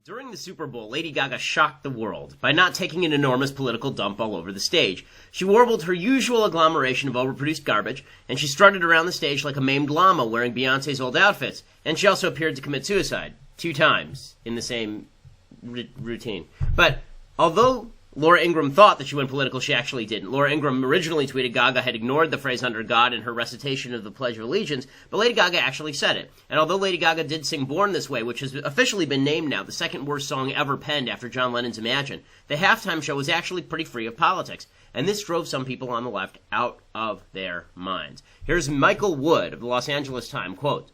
During the Super Bowl, Lady Gaga shocked the world by not taking an enormous political dump all over the stage. She warbled her usual agglomeration of overproduced garbage, and she strutted around the stage like a maimed llama wearing Beyoncé's old outfits. And she also appeared to commit suicide 2 times in the same routine. But although Laura Ingraham thought that she went political, she actually didn't. Laura Ingraham originally tweeted Gaga had ignored the phrase "under God" in her recitation of the Pledge of Allegiance, but Lady Gaga actually said it. And although Lady Gaga did sing Born This Way, which has officially been named now the second worst song ever penned after John Lennon's Imagine, the halftime show was actually pretty free of politics. And this drove some people on the left out of their minds. Here's Michael Wood of the Los Angeles Times, quote,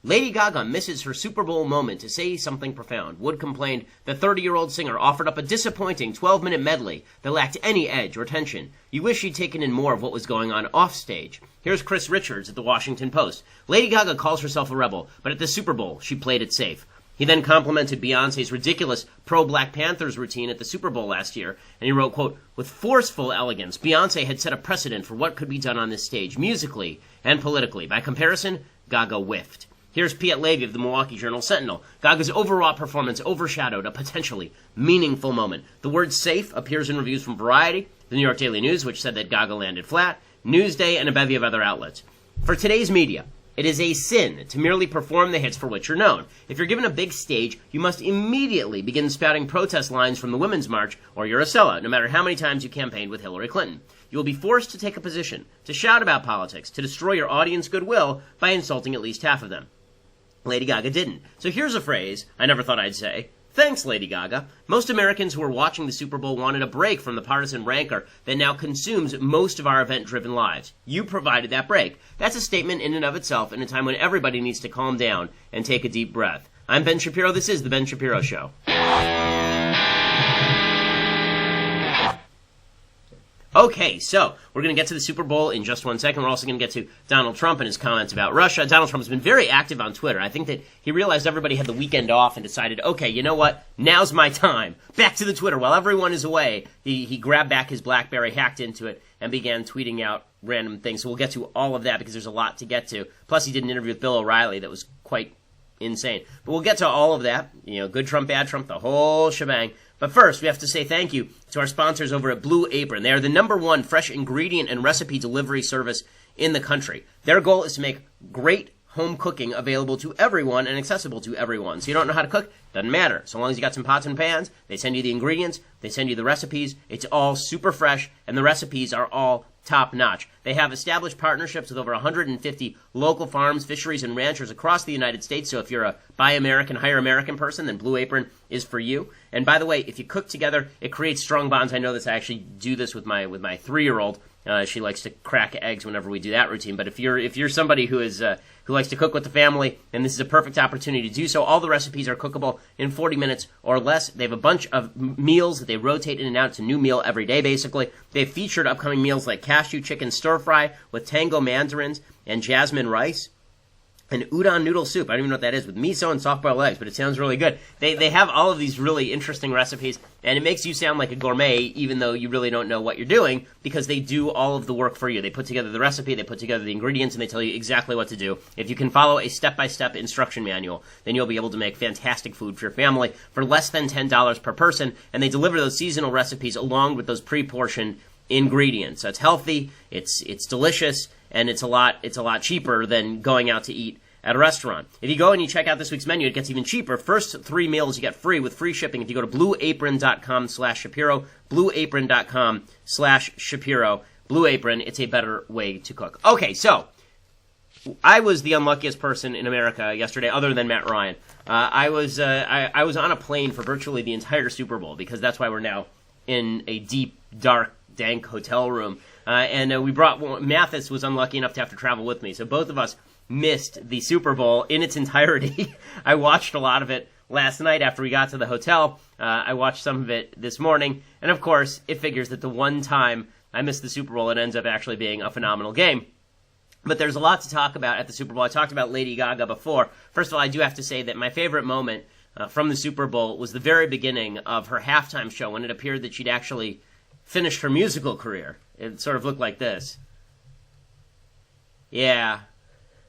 "Lady Gaga misses her Super Bowl moment to say something profound." Wood complained the 30-year-old singer offered up a disappointing 12-minute medley that lacked any edge or tension. You wish she'd taken in more of what was going on offstage. Here's Chris Richards at the Washington Post. "Lady Gaga calls herself a rebel, but at the Super Bowl, she played it safe." He then complimented Beyoncé's ridiculous pro-Black Panthers routine at the Super Bowl last year, and he wrote, quote, "With forceful elegance, Beyoncé had set a precedent for what could be done on this stage, musically and politically. By comparison, Gaga whiffed." Here's Piet Levy of the Milwaukee Journal-Sentinel. Gaga's overwrought performance overshadowed a potentially meaningful moment. The word safe appears in reviews from Variety, the New York Daily News, which said that Gaga landed flat, Newsday, and a bevy of other outlets. For today's media, it is a sin to merely perform the hits for which you're known. If you're given a big stage, you must immediately begin spouting protest lines from the Women's March, or you're a sellout, no matter how many times you campaigned with Hillary Clinton. You will be forced to take a position, to shout about politics, to destroy your audience goodwill by insulting at least half of them. Lady Gaga didn't. So here's a phrase I never thought I'd say. Thanks, Lady Gaga. Most Americans who were watching the Super Bowl wanted a break from the partisan rancor that now consumes most of our event-driven lives. You provided that break. That's a statement in and of itself in a time when everybody needs to calm down and take a deep breath. I'm Ben Shapiro. This is The Ben Shapiro Show. Okay, so we're going to get to the Super Bowl in just 1 second. We're also going to get to Donald Trump and his comments about Russia. Donald Trump has been very active on Twitter. I think that he realized everybody had the weekend off and decided, okay, you know what? Now's my time. Back to the Twitter. While everyone is away, he grabbed back his BlackBerry, hacked into it, and began tweeting out random things. So we'll get to all of that because there's a lot to get to. Plus, he did an interview with Bill O'Reilly that was quite insane. But we'll get to all of that. You know, good Trump, bad Trump, the whole shebang. But first, we have to say thank you to our sponsors over at Blue Apron. They are the #1 fresh ingredient and recipe delivery service in the country. Their goal is to make great home cooking available to everyone and accessible to everyone. So you don't know how to cook? Doesn't matter. So long as you got some pots and pans, they send you the ingredients, they send you the recipes. It's all super fresh, and the recipes are all top-notch. They have established partnerships with over 150 local farms, fisheries, and ranchers across the United States. So if you're a buy American, hire American person, then Blue Apron is for you. And by the way, if you cook together, it creates strong bonds. I know this. I actually do this with my 3-year-old. She likes to crack eggs whenever we do that routine. But if you're somebody who likes to cook with the family, then this is a perfect opportunity to do so. All the recipes are cookable in 40 minutes or less. They have a bunch of meals that they rotate in and out. It's a new meal every day, basically. They've featured upcoming meals like cashew chicken stir fry with tango mandarins and jasmine rice, and udon noodle soup. I don't even know what that is, with miso and soft-boiled eggs, but it sounds really good. They have all of these really interesting recipes, and it makes you sound like a gourmet, even though you really don't know what you're doing, because they do all of the work for you. They put together the recipe, they put together the ingredients, and they tell you exactly what to do. If you can follow a step-by-step instruction manual, then you'll be able to make fantastic food for your family for less than $10 per person, and they deliver those seasonal recipes along with those pre-portioned ingredients. So it's healthy, it's delicious, and it's a lot cheaper than going out to eat at a restaurant. If you go and you check out this week's menu, it gets even cheaper. First 3 meals you get free with free shipping if you go to blueapron.com/Shapiro, blueapron.com/Shapiro. Blue Apron, it's a better way to cook. Okay, so I was the unluckiest person in America yesterday, other than Matt Ryan. I was on a plane for virtually the entire Super Bowl, because that's why we're now in a deep, dark, dank hotel room. Mathis was unlucky enough to have to travel with me, so both of us missed the Super Bowl in its entirety. I watched a lot of it last night after we got to the hotel. I watched some of it this morning, and of course, it figures that the one time I missed the Super Bowl, it ends up actually being a phenomenal game. But there's a lot to talk about at the Super Bowl. I talked about Lady Gaga before. First of all, I do have to say that my favorite moment from the Super Bowl was the very beginning of her halftime show, when it appeared that she'd actually finished her musical career. It sort of looked like this. Yeah,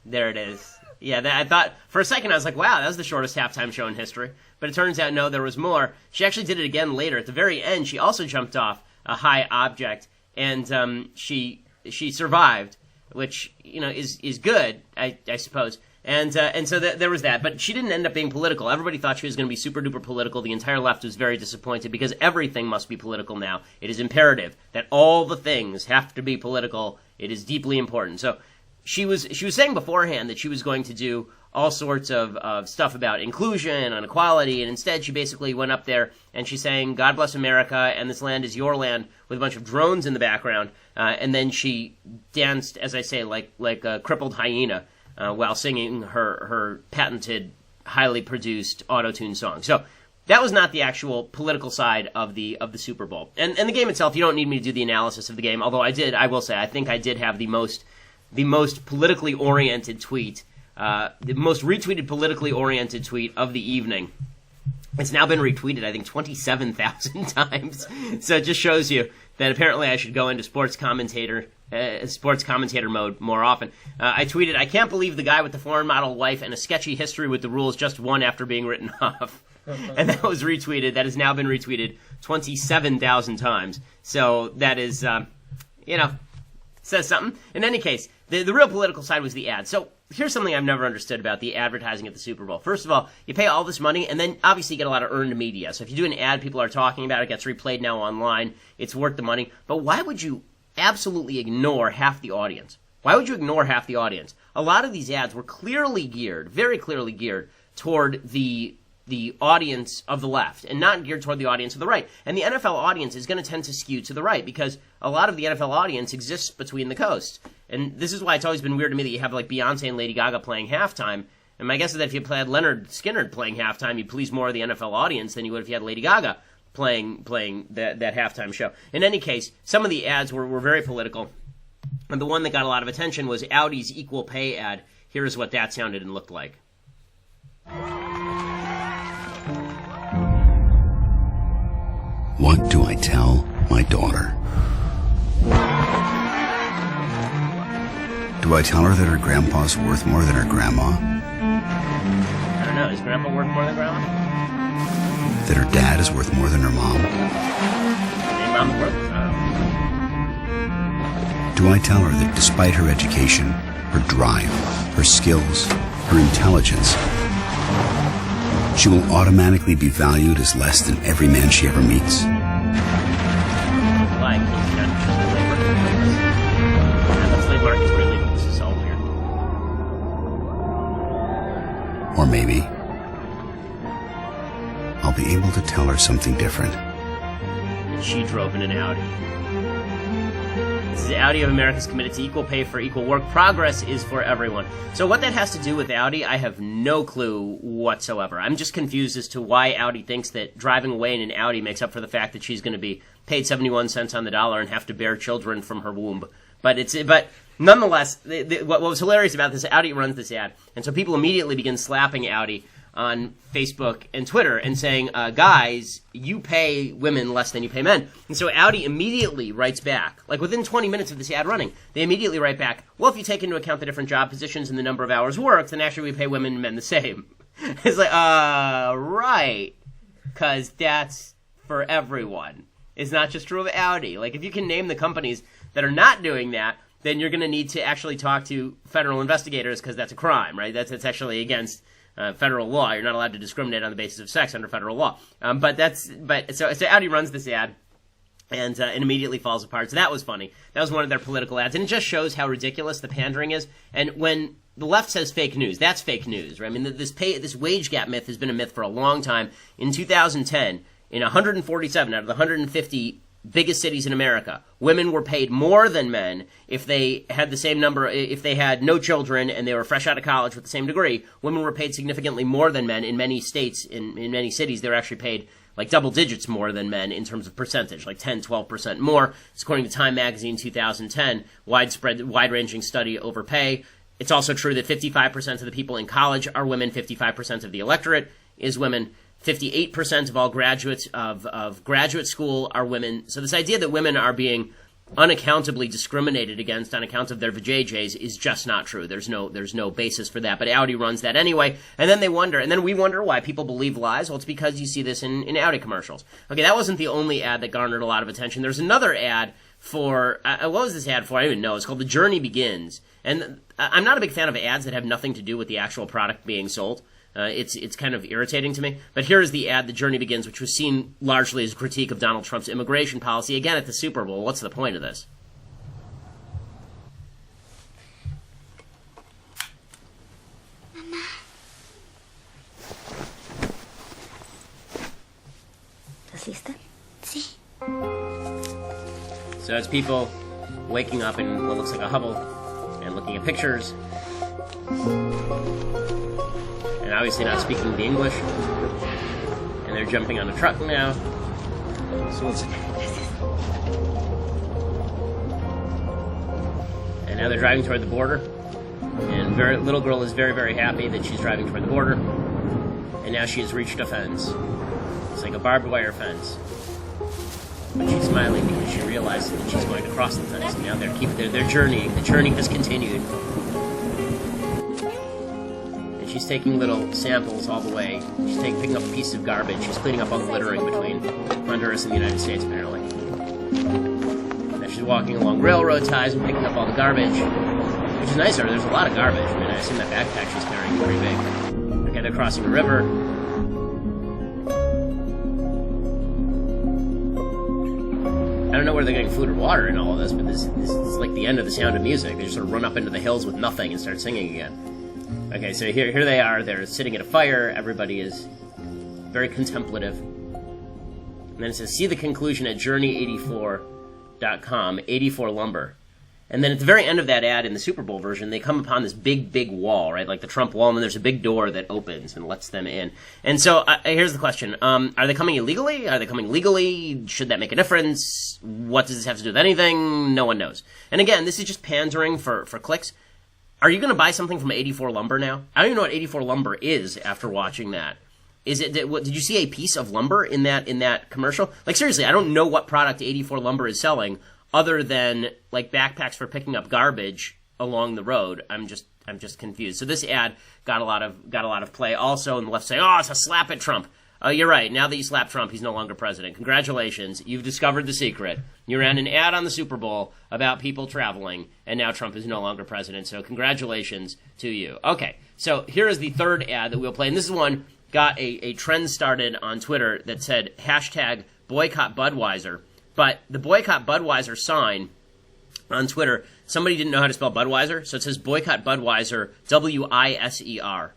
there it is. Yeah, I thought, for a second, I was like, wow, that was the shortest halftime show in history. But it turns out, no, there was more. She actually did it again later. At the very end, she also jumped off a high object, and she survived, which, is good, I suppose. And so there was that. But she didn't end up being political. Everybody thought she was going to be super duper political. The entire left was very disappointed because everything must be political now. It is imperative that all the things have to be political. It is deeply important. So she was saying beforehand that she was going to do all sorts of stuff about inclusion and equality, and instead she basically went up there and she's saying, God bless America, and this land is your land, with a bunch of drones in the background, and then she danced, as I say, like a crippled hyena, while singing her patented, highly produced auto-tune song. So that was not the actual political side of the Super Bowl. And the game itself, you don't need me to do the analysis of the game, although I will say, I think I did have the most politically oriented tweet, the most retweeted politically oriented tweet of the evening. It's now been retweeted, I think, 27,000 times. So it just shows you that apparently I should go into sports commentator mode more often. I tweeted, I can't believe the guy with the foreign model wife and a sketchy history with the rules just won after being written off. And that was retweeted. That has now been retweeted 27,000 times. So that is, says something. In any case, the real political side was the ad. So here's something I've never understood about the advertising at the Super Bowl. First of all, you pay all this money, and then obviously you get a lot of earned media. So if you do an ad, people are talking about it, gets replayed now online, it's worth the money. But why would you absolutely ignore half the audience? Why would you ignore half the audience? A lot of these ads were very clearly geared toward the audience of the left and not geared toward the audience of the right. And the NFL audience is going to tend to skew to the right because a lot of the NFL audience exists between the coasts. And this is why it's always been weird to me that you have like Beyonce and Lady Gaga playing halftime. And my guess is that if you had Leonard Skinner playing halftime, you'd please more of the NFL audience than you would if you had Lady Gaga playing that halftime show. In any case, some of the ads were very political. And the one that got a lot of attention was Audi's equal pay ad. Here's what that sounded and looked like. What do I tell my daughter? Do I tell her that her grandpa's worth more than her grandma? I don't know. Is grandpa worth more than grandma? That her dad is worth more than her mom? Maybe mom's worth it. Do I tell her that despite her education, her drive, her skills, her intelligence, she will automatically be valued as less than every man she ever meets? Like, the slave market's really, this is all weird. Or maybe I'll be able to tell her something different. She drove in an Audi. This is Audi of America is committed to equal pay for equal work. Progress is for everyone. So what that has to do with Audi, I have no clue whatsoever. I'm just confused as to why Audi thinks that driving away in an Audi makes up for the fact that she's going to be paid 71 cents on the dollar and have to bear children from her womb. But nonetheless, what was hilarious about this, Audi runs this ad, and so people immediately begin slapping Audi on Facebook and Twitter and saying, guys, you pay women less than you pay men. And so Audi immediately writes back, like within 20 minutes of this ad running, they immediately write back, well, if you take into account the different job positions and the number of hours worked, then actually we pay women and men the same. It's like, right, because that's for everyone. It's not just true of Audi. Like, if you can name the companies that are not doing that, then you're going to need to actually talk to federal investigators because that's a crime, right? That's actually against federal law. You're not allowed to discriminate on the basis of sex under federal law. So Audi runs this ad and immediately falls apart. So that was funny. That was one of their political ads, and it just shows how ridiculous the pandering is. And when the left says fake news, that's fake news, right? I mean, this wage gap myth has been a myth for a long time. In 2010, in 147 out of the 150 biggest cities in America, women were paid more than men if they had the same number, if they had no children and they were fresh out of college with the same degree. Women were paid significantly more than men in many states. In many cities, they were actually paid like double digits more than men in terms of percentage, like 10, 12% more. It's according to Time Magazine 2010, wide-ranging study over pay. It's also true that 55% of the people in college are women, 55% of the electorate is women. 58% of all graduates of graduate school are women. So this idea that women are being unaccountably discriminated against on account of their vajayjays is just not true. There's no basis for that. But Audi runs that anyway. And then we wonder why people believe lies. Well, it's because you see this in Audi commercials. Okay, that wasn't the only ad that garnered a lot of attention. There's another ad for, what was this ad for? I don't even know. It's called The Journey Begins. And I'm not a big fan of ads that have nothing to do with the actual product being sold. It's kind of irritating to me. But here is the ad, The Journey Begins, which was seen largely as a critique of Donald Trump's immigration policy. Again, at the Super Bowl, what's the point of this? Mamá. ¿Estás lista? Sí. So it's people waking up in what looks like a hovel and looking at pictures. And obviously not speaking the English. And they're jumping on a truck now. And now they're driving toward the border. And little girl is very, very happy that she's driving toward the border. And now she has reached a fence. It's like a barbed wire fence. But she's smiling because she realizes that she's going to cross the fence. And now they're journeying. The journey has continued. She's taking little samples all the way. She's picking up a piece of garbage. She's cleaning up all the littering between Honduras and the United States, apparently. Now she's walking along railroad ties and picking up all the garbage, which is nicer. There's a lot of garbage. I mean, I assume that backpack she's carrying is pretty big. Okay, they're crossing a river. I don't know where they're getting food or water in all of this, but this is like the end of The Sound of Music. They just sort of run up into the hills with nothing and start singing again. Okay, so here they are. They're sitting at a fire. Everybody is very contemplative. And then it says, see the conclusion at journey84.com, 84 lumber. And then at the very end of that ad in the Super Bowl version, they come upon this big, big wall, right? Like the Trump wall, and then there's a big door that opens and lets them in. And so here's the question. Are they coming illegally? Are they coming legally? Should that make a difference? What does this have to do with anything? No one knows. And again, this is just pandering for clicks. Are you going to buy something from 84 Lumber now? I don't even know what 84 Lumber is after watching that. Did you see a piece of lumber in that commercial? Like, seriously, I don't know what product 84 Lumber is selling other than like backpacks for picking up garbage along the road. I'm just confused. So this ad got a lot of play. Also, on the left saying, "Oh, it's a slap at Trump." Oh, you're right. Now that you slap Trump, he's no longer president. Congratulations. You've discovered the secret. You ran an ad on the Super Bowl about people traveling, and now Trump is no longer president. So congratulations to you. Okay, so here is the third ad that we'll play. And this is one got a trend started on Twitter that said hashtag boycott Budweiser. But the boycott Budweiser sign on Twitter, somebody didn't know how to spell Budweiser, so it says boycott Budweiser, W-I-S-E-R.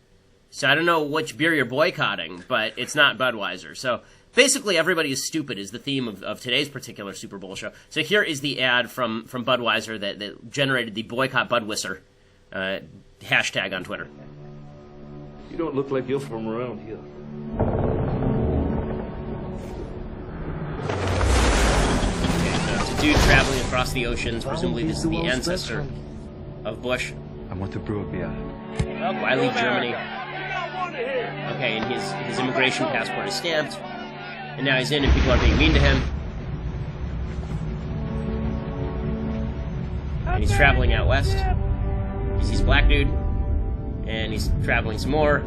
So I don't know which beer you're boycotting, but it's not Budweiser. So basically everybody is stupid is the theme of today's particular Super Bowl show. So here is the ad from Budweiser that generated the boycott Budweiser hashtag on Twitter. You don't look like you're from around here. It's a dude traveling across the oceans. Presumably this is the ancestor of Bush. I want to brew a beer. I leave Germany. Okay, and his immigration passport is stamped. And now he's in and people are being mean to him. And he's traveling out west. He sees a black dude. And he's traveling some more.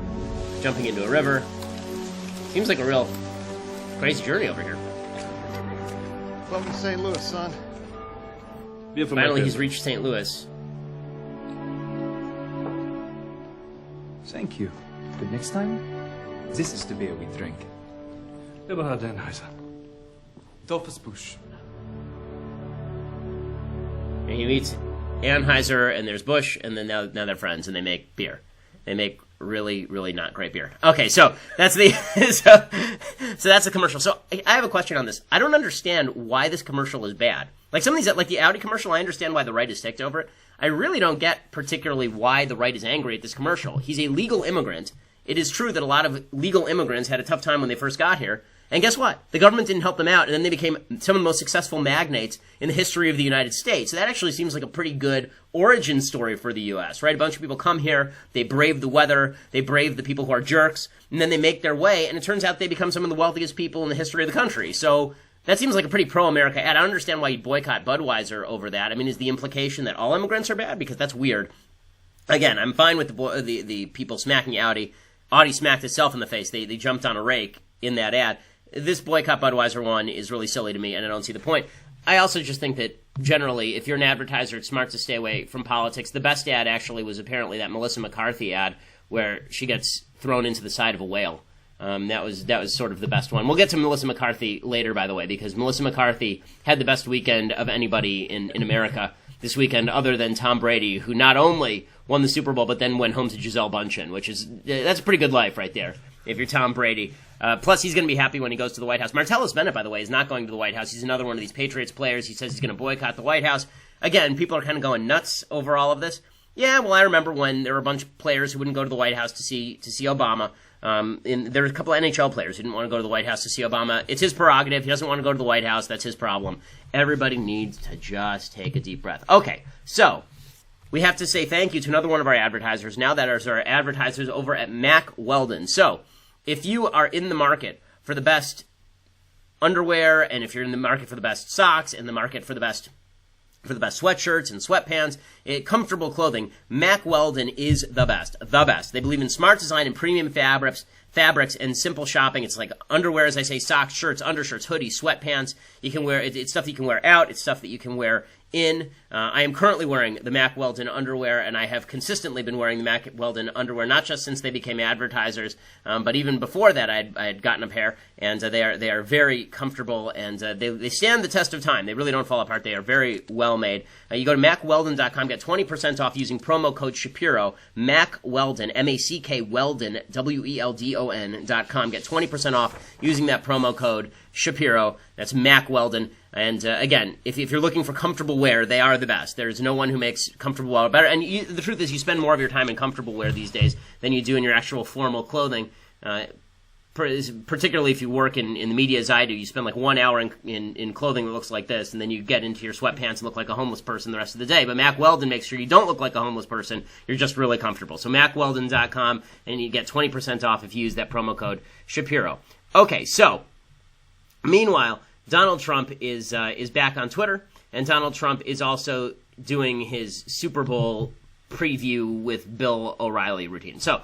Jumping into a river. Seems like a real crazy journey over here. Welcome to St. Louis, son. Finally, he's reached St. Louis. Thank you. But next time, this is the beer we drink. Eberhard Anheuser. Dolphus Bush. And he meets Anheuser, and there's Bush, and then now they're friends, and they make beer. They make really, really not great beer. Okay, so that's the so that's the commercial. So I have a question on this. I don't understand why this commercial is bad. Like some of these, like the Audi commercial, I understand why the right is ticked over it. I really don't get particularly why the right is angry at this commercial. He's a legal immigrant. It is true that a lot of legal immigrants had a tough time when they first got here. And guess what? The government didn't help them out, and then they became some of the most successful magnates in the history of the United States. So that actually seems like a pretty good origin story for the U.S., right? A bunch of people come here, they brave the weather, they brave the people who are jerks, and then they make their way, and it turns out they become some of the wealthiest people in the history of the country. So That seems like a pretty pro-America ad. I don't understand why you'd boycott Budweiser over that. I mean, is the implication that all immigrants are bad? Because that's weird. Again, I'm fine with the people smacking Audi. Audi smacked itself in the face. They jumped on a rake in that ad. This boycott Budweiser one is really silly to me, and I don't see the point. I also just think that generally, if you're an advertiser, it's smart to stay away from politics. The best ad actually was apparently that Melissa McCarthy ad where she gets thrown into the side of a whale. That was sort of the best one. We'll get to Melissa McCarthy later, by the way, because Melissa McCarthy had the best weekend of anybody in America this weekend, other than Tom Brady, who not only won the Super Bowl but then went home to Gisele Bündchen, that's a pretty good life right there if you're Tom Brady. Plus, he's going to be happy when he goes to the White House. Martellus Bennett, by the way, is not going to the White House. He's another one of these Patriots players. He says he's going to boycott the White House. Again, people are kind of going nuts over all of this. Yeah, well, I remember when there were a bunch of players who wouldn't go to the White House to see Obama. There were a couple of NHL players who didn't want to go to the White House to see Obama. It's his prerogative. He doesn't want to go to the White House. That's his problem. Everybody needs to just take a deep breath. Okay, so we have to say thank you to another one of our advertisers. Now that is our advertisers over at Mack Weldon. So if you are in the market for the best underwear, and if you're in the market for the best socks, and the market for the best sweatshirts and sweatpants, comfortable clothing, Mack Weldon is the best. The best. They believe in smart design and premium fabrics and simple shopping. It's like underwear, as I say, socks, shirts, undershirts, hoodies, sweatpants. You can wear it's stuff that you can wear out. It's stuff that you can wear in. I am currently wearing the Mack Weldon underwear, and I have consistently been wearing the Mack Weldon underwear, not just since they became advertisers, but even before that I had gotten a pair, and they are very comfortable, and they stand the test of time. They really don't fall apart. They are very well made. You go to MackWeldon.com, get 20% off using promo code Shapiro, Mack Weldon, M-A-C-K Weldon, W-E-L-D-O-N.com. Get 20% off using that promo code Shapiro. That's Mack Weldon. And again, if you're looking for comfortable wear, they are the best. There's no one who makes comfortable wear better. And the truth is, you spend more of your time in comfortable wear these days than you do in your actual formal clothing. Particularly if you work in the media as I do, you spend like 1 hour in clothing that looks like this, and then you get into your sweatpants and look like a homeless person the rest of the day. But Mack Weldon makes sure you don't look like a homeless person. You're just really comfortable. So MackWeldon.com, and you get 20% off if you use that promo code Shapiro. Okay, so meanwhile, Donald Trump is back on Twitter, and Donald Trump is also doing his Super Bowl preview with Bill O'Reilly routine. So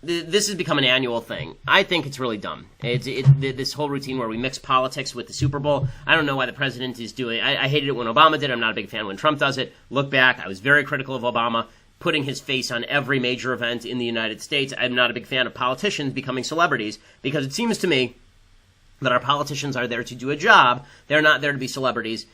this has become an annual thing. I think it's really dumb. This whole routine where we mix politics with the Super Bowl. I don't know why the president is doing. I hated it when Obama did it. I'm not a big fan when Trump does it. Look back, I was very critical of Obama putting his face on every major event in the United States. I'm not a big fan of politicians becoming celebrities, because it seems to me that our politicians are there to do a job. They're not there to be celebrities.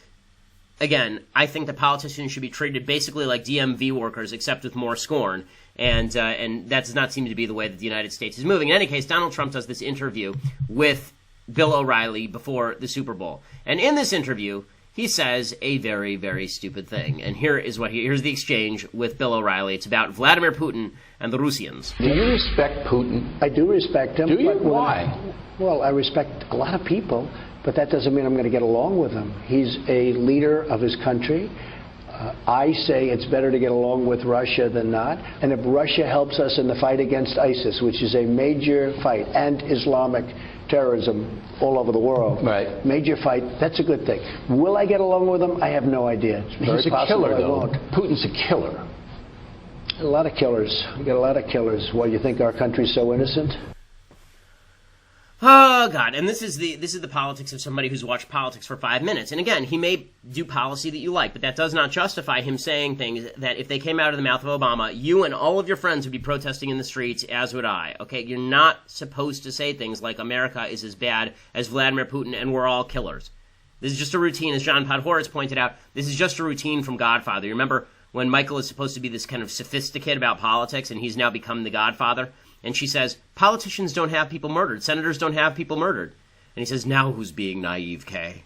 Again, I think that politicians should be treated basically like DMV workers, except with more scorn. And that does not seem to be the way that the United States is moving. In any case, Donald Trump does this interview with Bill O'Reilly before the Super Bowl. And in this interview, he says a very, very stupid thing. And here's the exchange with Bill O'Reilly. It's about Vladimir Putin and the Russians. Do you respect Putin? I do respect him. Do you? Why? Well, I respect a lot of people, but that doesn't mean I'm going to get along with him. He's a leader of his country. I say it's better to get along with Russia than not. And if Russia helps us in the fight against ISIS, which is a major fight, and Islamic terrorism all over the world, right, major fight, that's a good thing. Will I get along with him? I have no idea. It's very He's a possible killer, I though. won't. Putin's a killer. A lot of killers. We got a lot of killers. Why, you think our country's so innocent? Oh, God. And this is the politics of somebody who's watched politics for 5 minutes. And again, he may do policy that you like, but that does not justify him saying things that if they came out of the mouth of Obama, you and all of your friends would be protesting in the streets, as would I. Okay? You're not supposed to say things like America is as bad as Vladimir Putin and we're all killers. This is just a routine, as John Podhoretz pointed out. This is just a routine from Godfather. You remember when Michael is supposed to be this kind of sophisticate about politics, and he's now become the Godfather? And she says, politicians don't have people murdered. Senators don't have people murdered. And he says, now who's being naive, Kay?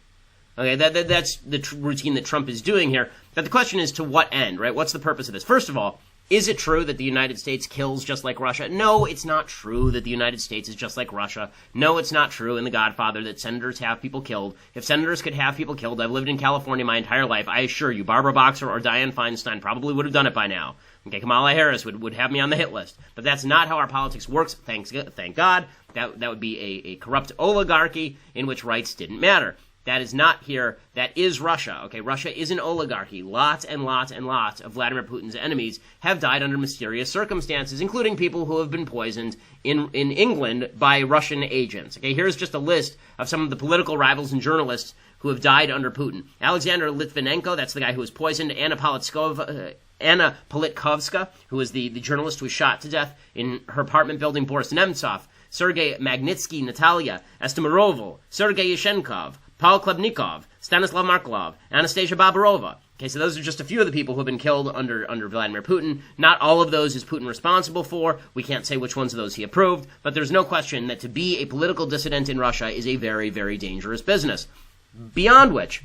Okay, that's the routine that Trump is doing here. But the question is, to what end, right? What's the purpose of this? First of all, is it true that the United States kills just like Russia? No, it's not true that the United States is just like Russia. No, it's not true in The Godfather that senators have people killed. If senators could have people killed, I've lived in California my entire life. I assure you, Barbara Boxer or Dianne Feinstein probably would have done it by now. Okay, Kamala Harris would have me on the hit list. But that's not how our politics works, thank God. That would be a corrupt oligarchy in which rights didn't matter. That is not here. That is Russia. Okay, Russia is an oligarchy. Lots and lots and lots of Vladimir Putin's enemies have died under mysterious circumstances, including people who have been poisoned in England by Russian agents. Okay, here's just a list of some of the political rivals and journalists who have died under Putin. Alexander Litvinenko, that's the guy who was poisoned. Anna Politkovska, who was the journalist who was shot to death in her apartment building. Boris Nemtsov, Sergei Magnitsky, Natalia Estemirova, Sergei Yashenkov, Paul Klebnikov, Stanislav Markelov, Anastasia Babarova. Okay, so those are just a few of the people who have been killed under Vladimir Putin. Not all of those is Putin responsible for. We can't say which ones of those he approved, but there's no question that to be a political dissident in Russia is a very, very dangerous business. Beyond which,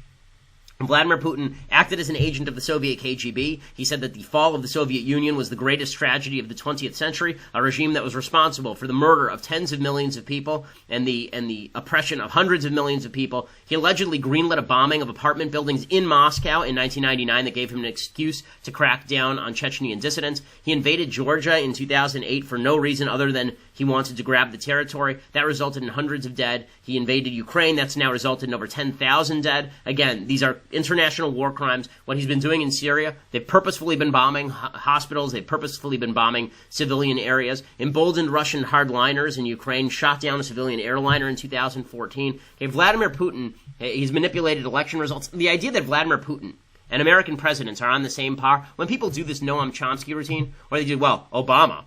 Vladimir Putin acted as an agent of the Soviet KGB. He said that the fall of the Soviet Union was the greatest tragedy of the 20th century, a regime that was responsible for the murder of tens of millions of people and the oppression of hundreds of millions of people. He allegedly greenlit a bombing of apartment buildings in Moscow in 1999 that gave him an excuse to crack down on Chechnyan dissidents. He invaded Georgia in 2008 for no reason other than he wanted to grab the territory. That resulted in hundreds of dead. He invaded Ukraine. That's now resulted in over 10,000 dead. Again, these are international war crimes. What he's been doing in Syria, they've purposefully been bombing hospitals. They've purposefully been bombing civilian areas. Emboldened Russian hardliners in Ukraine, shot down a civilian airliner in 2014. Okay, Vladimir Putin, he's manipulated election results. The idea that Vladimir Putin and American presidents are on the same par, when people do this Noam Chomsky routine, where they do, Obama.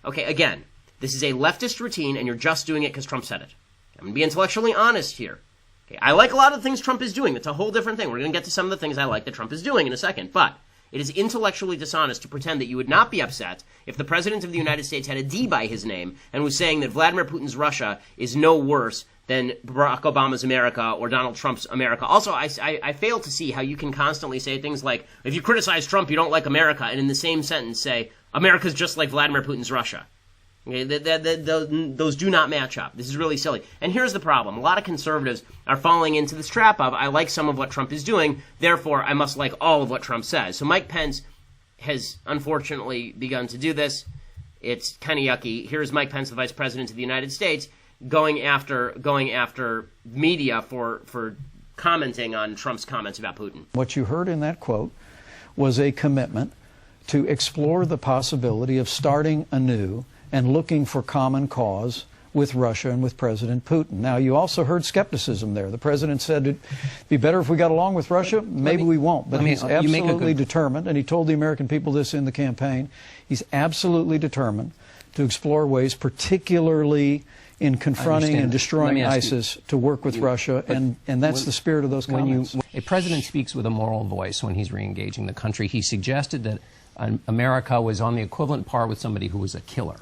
Okay, again, this is a leftist routine, and you're just doing it because Trump said it. I'm going to be intellectually honest here. Okay, I like a lot of the things Trump is doing. That's a whole different thing. We're going to get to some of the things I like that Trump is doing in a second. But it is intellectually dishonest to pretend that you would not be upset if the President of the United States had a D by his name and was saying that Vladimir Putin's Russia is no worse than Barack Obama's America or Donald Trump's America. Also, I fail to see how you can constantly say things like, if you criticize Trump, you don't like America, and in the same sentence say, America's just like Vladimir Putin's Russia. Okay, those do not match up. This is really silly. And here's the problem. A lot of conservatives are falling into this trap of, I like some of what Trump is doing, therefore I must like all of what Trump says. So Mike Pence has unfortunately begun to do this. It's kind of yucky. Here's Mike Pence, the Vice President of the United States, going after media for commenting on Trump's comments about Putin. What you heard in that quote was a commitment to explore the possibility of starting anew and looking for common cause with Russia and with President Putin. Now, you also heard skepticism there. The president said it'd be better if we got along with Russia. Maybe we won't. But he's absolutely determined, and he told the American people this in the campaign, he's absolutely determined to explore ways, particularly in confronting and destroying ISIS, to work with Russia, and that's the spirit of those comments. When a president speaks with a moral voice when he's re-engaging the country, he suggested that America was on the equivalent par with somebody who was a killer.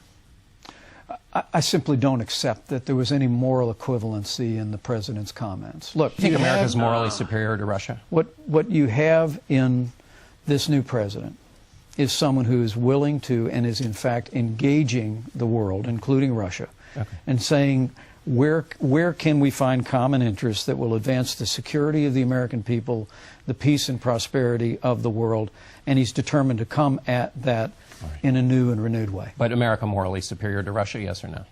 I simply don't accept that there was any moral equivalency in the president's comments. Look, you think America's morally superior to Russia? What you have in this new president is someone who is willing to and is in fact engaging the world, including Russia, and saying where can we find common interests that will advance the security of the American people, the peace and prosperity of the world, and he's determined to come at that in a new and renewed way. But America morally superior to Russia, yes or no?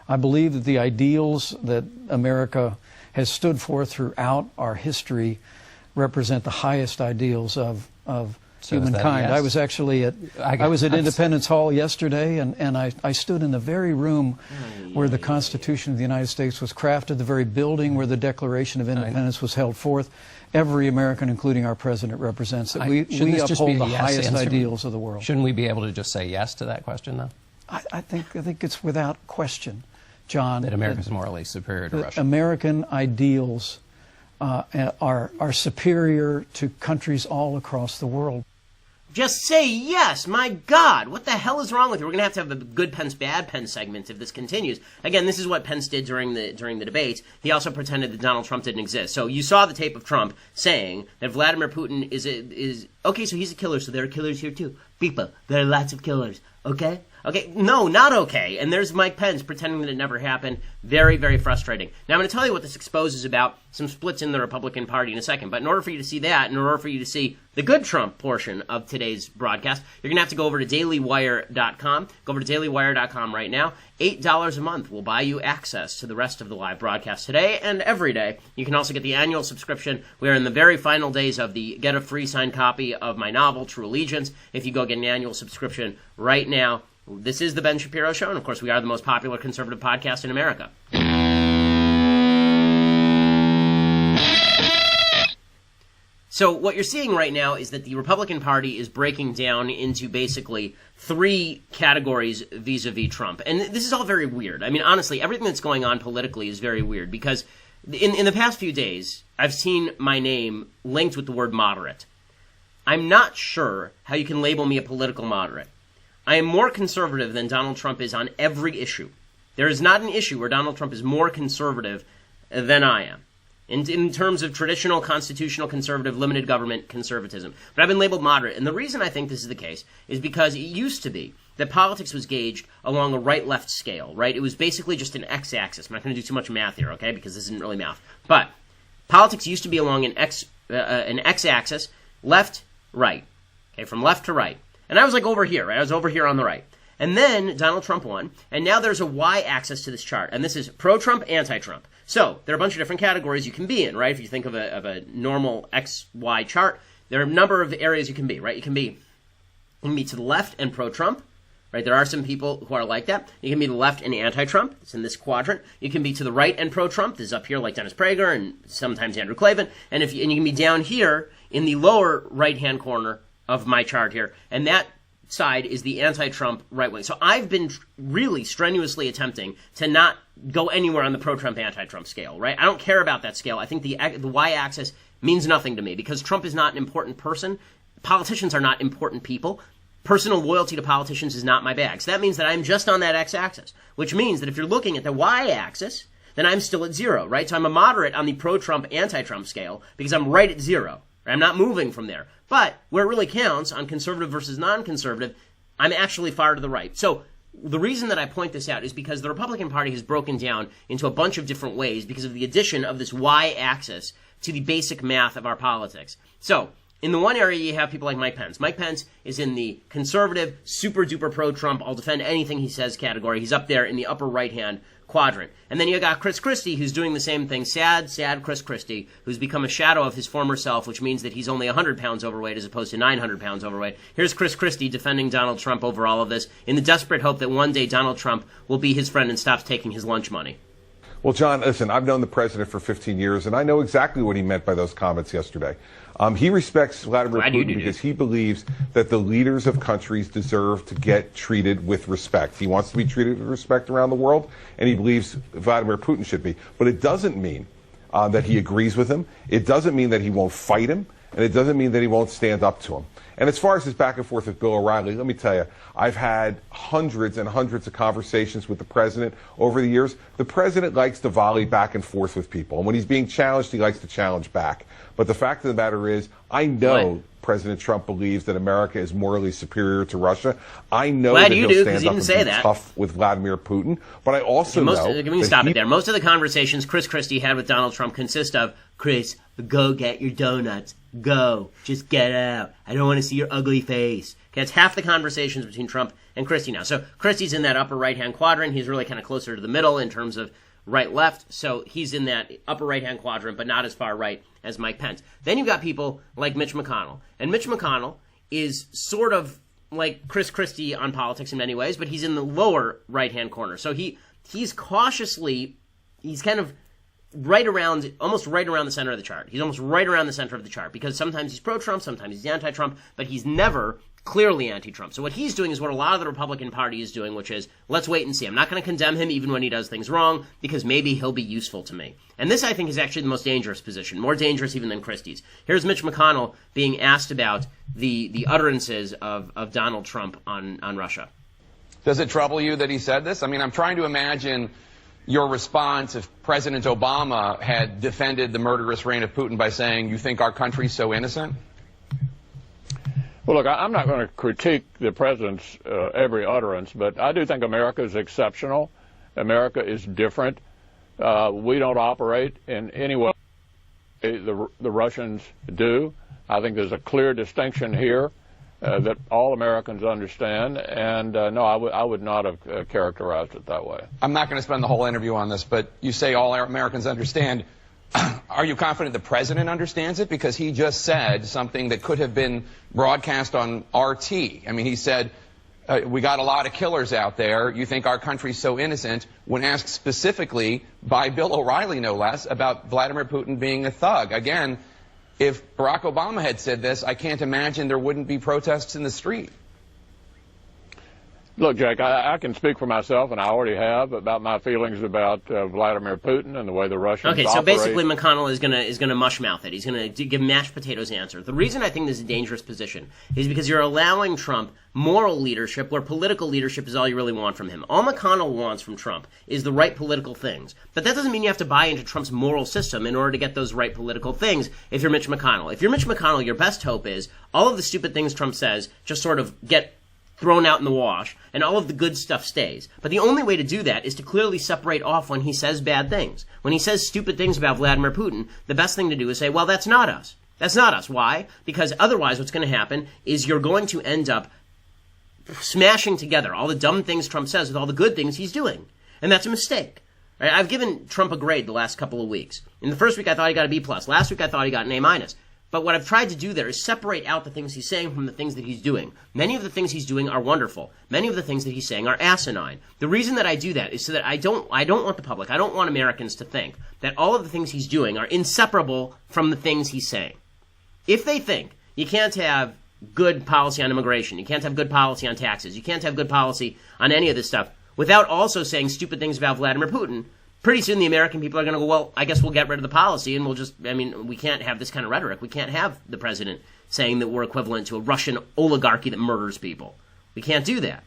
I believe that the ideals that America has stood for throughout our history represent the highest ideals of humankind. Yes? I was actually at Independence Hall yesterday, and I stood in the very room where the Constitution of the United States was crafted, the very building where the Declaration of Independence was held forth. Every American, including our president, represents that we uphold the highest ideals of the world. Shouldn't we be able to just say yes to that question, though? I think it's without question, John, that America is morally superior to Russia. American ideals are superior to countries all across the world. Just say yes. My God, what the hell is wrong with you? We're going to have a good Pence, bad Pence segment if this continues. Again, this is what Pence did during the debate. He also pretended that Donald Trump didn't exist. So you saw the tape of Trump saying that Vladimir Putin is okay. So he's a killer. So there are killers here too. People, there are lots of killers. Okay, Okay, no, not okay. And there's Mike Pence pretending that it never happened. Very, very frustrating. Now, I'm going to tell you what this exposes about some splits in the Republican Party in a second. But in order for you to see that, in order for you to see the good Trump portion of today's broadcast, you're going to have to go over to dailywire.com. Go over to dailywire.com right now. $8 a month will buy you access to the rest of the live broadcast today and every day. You can also get the annual subscription. We are in the very final days of the get a free signed copy of my novel, True Allegiance, if you go get an annual subscription right now. This is The Ben Shapiro Show, and of course we are the most popular conservative podcast in America. So what you're seeing right now is that the Republican Party is breaking down into basically three categories vis-a-vis Trump. And this is all very weird. I mean, honestly, everything that's going on politically is very weird because in the past few days, I've seen my name linked with the word moderate. I'm not sure how you can label me a political moderate. I am more conservative than Donald Trump is on every issue. There is not an issue where Donald Trump is more conservative than I am. In terms of traditional, constitutional, conservative, limited government conservatism. But I've been labeled moderate. And the reason I think this is the case is because it used to be that politics was gauged along a right-left scale, right? It was basically just an x-axis. I'm not going to do too much math here, okay, because this isn't really math. But politics used to be along an x-axis, left, right, okay, from left to right. And I was like over here, right? I was over here on the right. And then Donald Trump won, and now there's a y-axis to this chart, and this is pro-Trump, anti-Trump. So there are a bunch of different categories you can be in, right? If you think of a normal XY chart, there are a number of areas you can be, right? You can be to the left and pro-Trump, right? There are some people who are like that. You can be to the left and anti-Trump. It's in this quadrant. You can be to the right and pro-Trump. This is up here like Dennis Prager and sometimes Andrew Klavan. And you can be down here in the lower right-hand corner of my chart here, and that side is the anti-Trump right wing. So I've been really strenuously attempting to not go anywhere on the pro-Trump, anti-Trump scale, right? I don't care about that scale. I think the y-axis means nothing to me because Trump is not an important person. Politicians are not important people. Personal loyalty to politicians is not my bag. So that means that I'm just on that x-axis, which means that if you're looking at the y-axis, then I'm still at 0, right? So I'm a moderate on the pro-Trump, anti-Trump scale because I'm right at 0. I'm not moving from there. But where it really counts on conservative versus non-conservative, I'm actually far to the right. So the reason that I point this out is because the Republican Party has broken down into a bunch of different ways because of the addition of this y-axis to the basic math of our politics. So in the one area, you have people like Mike Pence. Mike Pence is in the conservative, super-duper pro-Trump, I'll defend anything he says category. He's up there in the upper right-hand quadrant. And then you got Chris Christie, who's doing the same thing. Sad Chris Christie, who's become a shadow of his former self, which means that he's only 100 pounds overweight as opposed to 900 pounds overweight. Here's Chris Christie defending Donald Trump over all of this in the desperate hope that one day Donald Trump will be his friend and stops taking his lunch money. Well, John, listen, I've known the president for 15 years, and I know exactly what he meant by those comments yesterday. He respects Vladimir Putin because he believes that the leaders of countries deserve to get treated with respect. He wants to be treated with respect around the world, and he believes Vladimir Putin should be. But it doesn't mean that he agrees with him. It doesn't mean that he won't fight him, and it doesn't mean that he won't stand up to him. And as far as his back and forth with Bill O'Reilly, let me tell you, I've had hundreds and hundreds of conversations with the president over the years. The president likes to volley back and forth with people. And when he's being challenged, he likes to challenge back. But the fact of the matter is, I know President Trump believes that America is morally superior to Russia. I know that he'll stand up and be tough with Vladimir Putin. But I also know let me stop it there. Most of the conversations Chris Christie had with Donald Trump consist of, Chris, go get your donuts. Go. Just get out. I don't want to see your ugly face. Okay, that's half the conversations between Trump and Christie now. So Christie's in that upper right-hand quadrant. He's really kind of closer to the middle in terms of right-left. So he's in that upper right-hand quadrant, but not as far right as Mike Pence. Then you've got people like Mitch McConnell. And Mitch McConnell is sort of like Chris Christie on politics in many ways, but he's in the lower right-hand corner. So he's cautiously, he's kind of almost right around the center of the chart. He's almost right around the center of the chart because sometimes he's pro-Trump, sometimes he's anti-Trump, but he's never clearly anti-Trump. So what he's doing is what a lot of the Republican Party is doing, which is, let's wait and see. I'm not going to condemn him even when he does things wrong because maybe he'll be useful to me. And this, I think, is actually the most dangerous position, more dangerous even than Christie's. Here's Mitch McConnell being asked about the utterances of Donald Trump on Russia. Does it trouble you that he said this? I mean, I'm trying to imagine your response if President Obama had defended the murderous reign of Putin by saying, you think our country's so innocent? Well, look, I'm not going to critique the president's every utterance, but I do think America is exceptional. America is different. We don't operate in any way the Russians do. I think there's a clear distinction here that all Americans understand, and no, I would not have characterized it that way. I'm not going to spend the whole interview on this, but you say all Americans understand. Are you confident the president understands it? Because he just said something that could have been broadcast on RT. I mean, he said, we got a lot of killers out there. You think our country's so innocent? When asked specifically by Bill O'Reilly, no less, about Vladimir Putin being a thug. Again, if Barack Obama had said this, I can't imagine there wouldn't be protests in the street. Look, Jake, I can speak for myself, and I already have, about my feelings about Vladimir Putin and the way the Russians operate. Okay, so basically McConnell is gonna mushmouth it. He's gonna give mashed potatoes answer. The reason I think this is a dangerous position is because you're allowing Trump moral leadership where political leadership is all you really want from him. All McConnell wants from Trump is the right political things. But that doesn't mean you have to buy into Trump's moral system in order to get those right political things if you're Mitch McConnell. If you're Mitch McConnell, your best hope is all of the stupid things Trump says just sort of get thrown out in the wash, and all of the good stuff stays. But the only way to do that is to clearly separate off when he says bad things. When he says stupid things about Vladimir Putin, the best thing to do is say, well, that's not us. That's not us. Why? Because otherwise what's going to happen is you're going to end up smashing together all the dumb things Trump says with all the good things he's doing. And that's a mistake. Right? I've given Trump a grade the last couple of weeks. In the first week, I thought he got a B+. Last week, I thought he got an A-. But what I've tried to do there is separate out the things he's saying from the things that he's doing. Many of the things he's doing are wonderful. Many of the things that he's saying are asinine. The reason that I do that is so that I don't want the public, I don't want Americans to think that all of the things he's doing are inseparable from the things he's saying. If they think you can't have good policy on immigration, you can't have good policy on taxes, you can't have good policy on any of this stuff, without also saying stupid things about Vladimir Putin, pretty soon the American people are going to go, well, I guess we'll get rid of the policy and we'll just, we can't have this kind of rhetoric. We can't have the president saying that we're equivalent to a Russian oligarchy that murders people. We can't do that.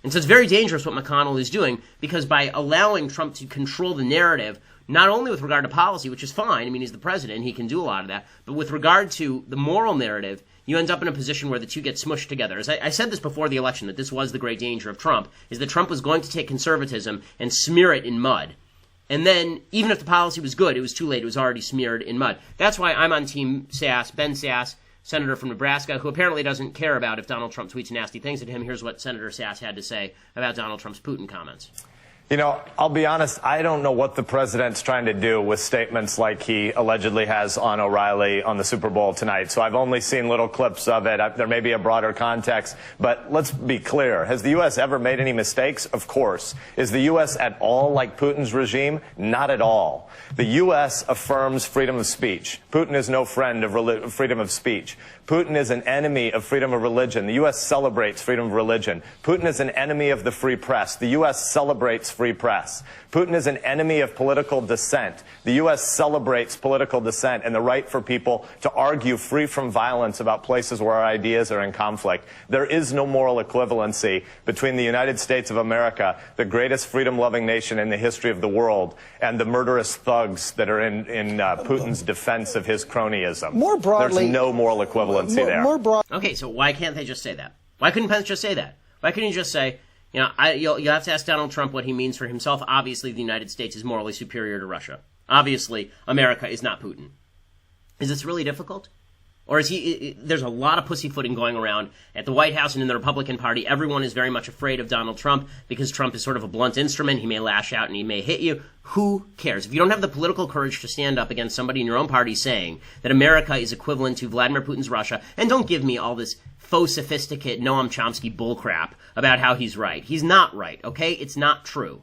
And so it's very dangerous what McConnell is doing, because by allowing Trump to control the narrative, not only with regard to policy, which is fine, he's the president, he can do a lot of that, but with regard to the moral narrative, you end up in a position where the two get smushed together. As I said this before the election, that this was the great danger of Trump, is that Trump was going to take conservatism and smear it in mud. And then, even if the policy was good, it was too late. It was already smeared in mud. That's why I'm on Team Sass. Ben Sass, senator from Nebraska, who apparently doesn't care about if Donald Trump tweets nasty things at him. Here's what Senator Sass had to say about Donald Trump's Putin comments. You know, I'll be honest, I don't know what the president's trying to do with statements like he allegedly has on O'Reilly on the Super Bowl tonight. So I've only seen little clips of it. There may be a broader context. But let's be clear. Has the U.S. ever made any mistakes? Of course. Is the U.S. at all like Putin's regime? Not at all. The U.S. affirms freedom of speech. Putin is no friend of freedom of speech. Putin is an enemy of freedom of religion. The U.S. celebrates freedom of religion. Putin is an enemy of the free press. The U.S. celebrates free press. Putin is an enemy of political dissent. The U.S. celebrates political dissent and the right for people to argue free from violence about places where our ideas are in conflict. There is no moral equivalency between the United States of America, the greatest freedom-loving nation in the history of the world, and the murderous thugs that are in Putin's defense of his cronyism. More broadly, there's no moral equivalency there. Okay, so why can't they just say that? Why couldn't Pence just say that? Why couldn't he just say, you'll have to ask Donald Trump what he means for himself. Obviously, the United States is morally superior to Russia. Obviously, America is not Putin. Is this really difficult? Or is there's a lot of pussyfooting going around at the White House and in the Republican Party. Everyone is very much afraid of Donald Trump because Trump is sort of a blunt instrument. He may lash out and he may hit you. Who cares? If you don't have the political courage to stand up against somebody in your own party saying that America is equivalent to Vladimir Putin's Russia, and don't give me all this faux sophisticate Noam Chomsky bullcrap about how he's right. He's not right, okay? It's not true.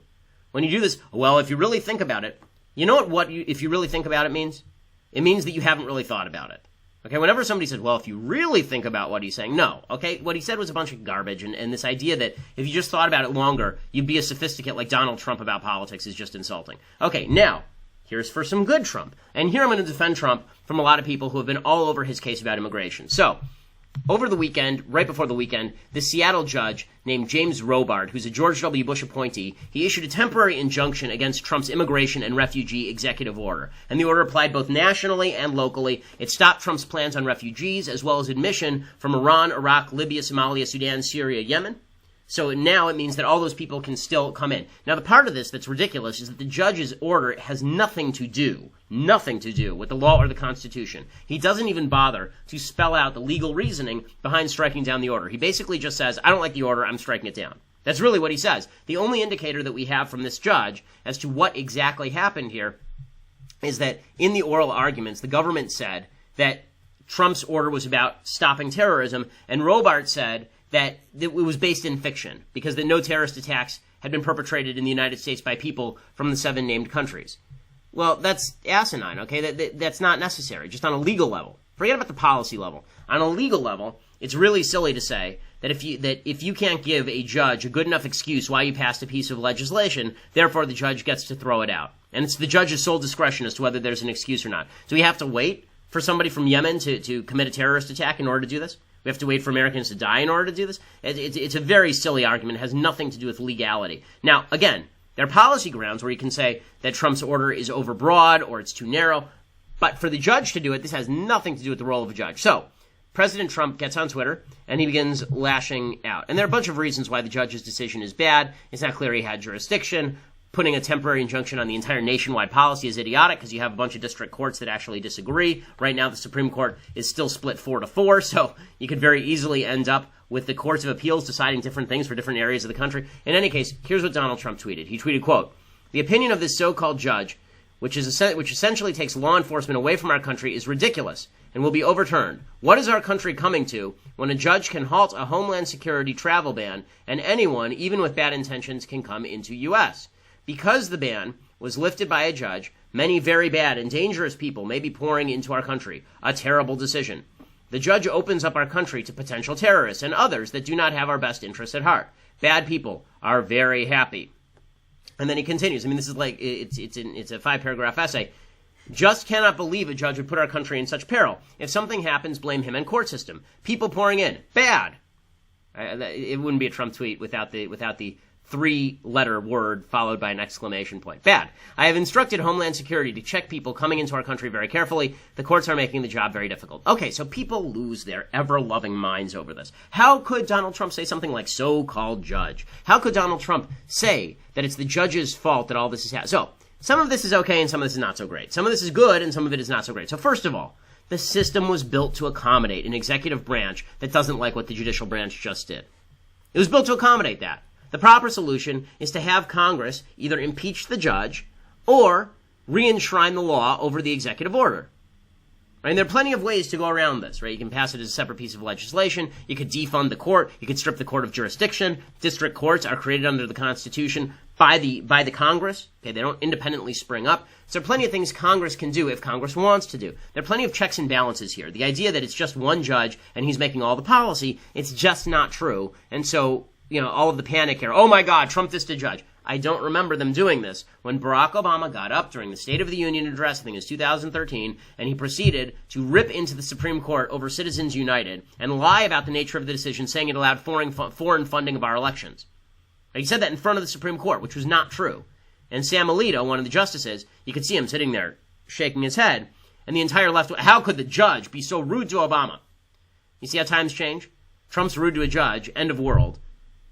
When you do this, well, if you really think about it, you know if you really think about it means? It means that you haven't really thought about it. Okay, whenever somebody says, well, if you really think about what he's saying, no. Okay, what he said was a bunch of garbage, and this idea that if you just thought about it longer, you'd be a sophisticate like Donald Trump about politics is just insulting. Okay, now, here's for some good Trump. And here I'm going to defend Trump from a lot of people who have been all over his case about immigration. So, over the weekend, right before the weekend, the Seattle judge named James Robart, who's a George W. Bush appointee, he issued a temporary injunction against Trump's immigration and refugee executive order. And the order applied both nationally and locally. It stopped Trump's plans on refugees, as well as admission from Iran, Iraq, Libya, Somalia, Sudan, Syria, Yemen. So now it means that all those people can still come in. Now, the part of this that's ridiculous is that the judge's order has nothing to do with the law or the Constitution. He doesn't even bother to spell out the legal reasoning behind striking down the order. He basically just says, I don't like the order, I'm striking it down. That's really what he says. The only indicator that we have from this judge as to what exactly happened here is that in the oral arguments, the government said that Trump's order was about stopping terrorism, and Robart said that it was based in fiction, because that no terrorist attacks had been perpetrated in the United States by people from the 7 named countries. Well, that's asinine, okay? That's not necessary, just on a legal level. Forget about the policy level. On a legal level, it's really silly to say that if you can't give a judge a good enough excuse why you passed a piece of legislation, therefore the judge gets to throw it out. And it's the judge's sole discretion as to whether there's an excuse or not. Do we have to wait for somebody from Yemen to commit a terrorist attack in order to do this? We have to wait for Americans to die in order to do this? It's a very silly argument. It has nothing to do with legality. Now, again, there are policy grounds where you can say that Trump's order is overbroad or it's too narrow. But for the judge to do it, this has nothing to do with the role of a judge. So, President Trump gets on Twitter and he begins lashing out. And there are a bunch of reasons why the judge's decision is bad. It's not clear he had jurisdiction. Putting a temporary injunction on the entire nationwide policy is idiotic because you have a bunch of district courts that actually disagree. Right now, the Supreme Court is still split 4-4, so you could very easily end up with the courts of appeals deciding different things for different areas of the country. In any case, here's what Donald Trump tweeted. He tweeted, quote, "The opinion of this so-called judge, which essentially takes law enforcement away from our country, is ridiculous and will be overturned. What is our country coming to when a judge can halt a Homeland Security travel ban and anyone, even with bad intentions, can come into U.S.? Because the ban was lifted by a judge, many very bad and dangerous people may be pouring into our country. A terrible decision. The judge opens up our country to potential terrorists and others that do not have our best interests at heart. Bad people are very happy." And then he continues. I mean, this is like, it's a 5-paragraph essay. "Just cannot believe a judge would put our country in such peril. If something happens, blame him and court system. People pouring in. Bad." It wouldn't be a Trump tweet without the 3-letter word followed by an exclamation point. "Bad. I have instructed Homeland Security to check people coming into our country very carefully. The courts are making the job very difficult." Okay, so people lose their ever-loving minds over this. How could Donald Trump say something like so-called judge? How could Donald Trump say that it's the judge's fault that all this is happening? So, some of this is okay and some of this is not so great. Some of this is good and some of it is not so great. So first of all, the system was built to accommodate an executive branch that doesn't like what the judicial branch just did. It was built to accommodate that. The proper solution is to have Congress either impeach the judge or re-enshrine the law over the executive order. Right? And there are plenty of ways to go around this, right? You can pass it as a separate piece of legislation. You could defund the court. You could strip the court of jurisdiction. District courts are created under the Constitution by the Congress. Okay, they don't independently spring up. So there are plenty of things Congress can do if Congress wants to do. There are plenty of checks and balances here. The idea that it's just one judge and he's making all the policy, it's just not true. And so, all of the panic here. Oh my God, Trump this to judge. I don't remember them doing this. When Barack Obama got up during the State of the Union address, I think it was 2013, and he proceeded to rip into the Supreme Court over Citizens United and lie about the nature of the decision, saying it allowed foreign funding of our elections. He said that in front of the Supreme Court, which was not true. And Sam Alito, one of the justices, you could see him sitting there shaking his head, and the entire left, how could the judge be so rude to Obama? You see how times change? Trump's rude to a judge, end of world.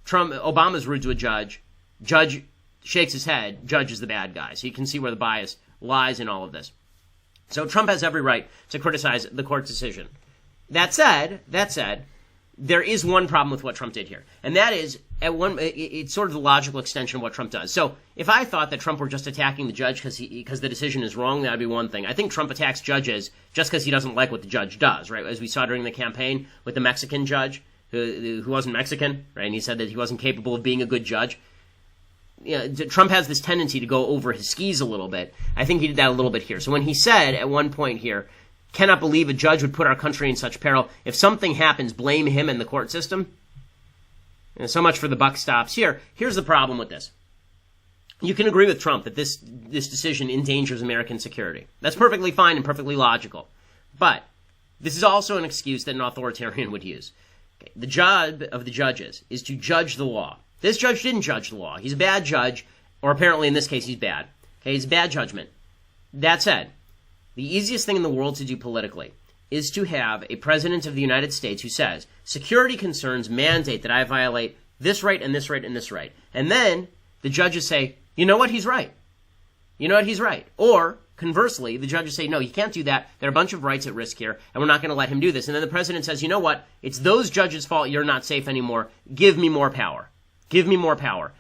Obama's rude to a judge. Judge shakes his head. Judge is the bad guy. So you can see where the bias lies in all of this. So Trump has every right to criticize the court's decision. That said, there is one problem with what Trump did here. And that is, it's sort of the logical extension of what Trump does. So if I thought that Trump were just attacking the judge because the decision is wrong, that would be one thing. I think Trump attacks judges just because he doesn't like what the judge does, right? As we saw during the campaign with the Mexican judge, who wasn't Mexican, right? And he said that he wasn't capable of being a good judge. Trump has this tendency to go over his skis a little bit. I think he did that a little bit here. So when he said at one point here, cannot believe a judge would put our country in such peril. If something happens, blame him and the court system. And so much for the buck stops here. Here's the problem with this. You can agree with Trump that this decision endangers American security. That's perfectly fine and perfectly logical. But This is also an excuse that an authoritarian would use. Okay. The job of the judges is to judge the law. This judge didn't judge the law. He's a bad judge, or apparently in this case he's bad. Okay, it's bad judgment. That said, the easiest thing in the world to do politically is to have a president of the United States who says, security concerns mandate that I violate this right and this right and this right. And then the judges say, you know what, he's right. You know what, he's right. Or, conversely, the judges say, no, you can't do that. There are a bunch of rights at risk here, and we're not going to let him do this. And then the president says, you know what, it's those judges' fault you're not safe anymore. Give me more power. Give me more power.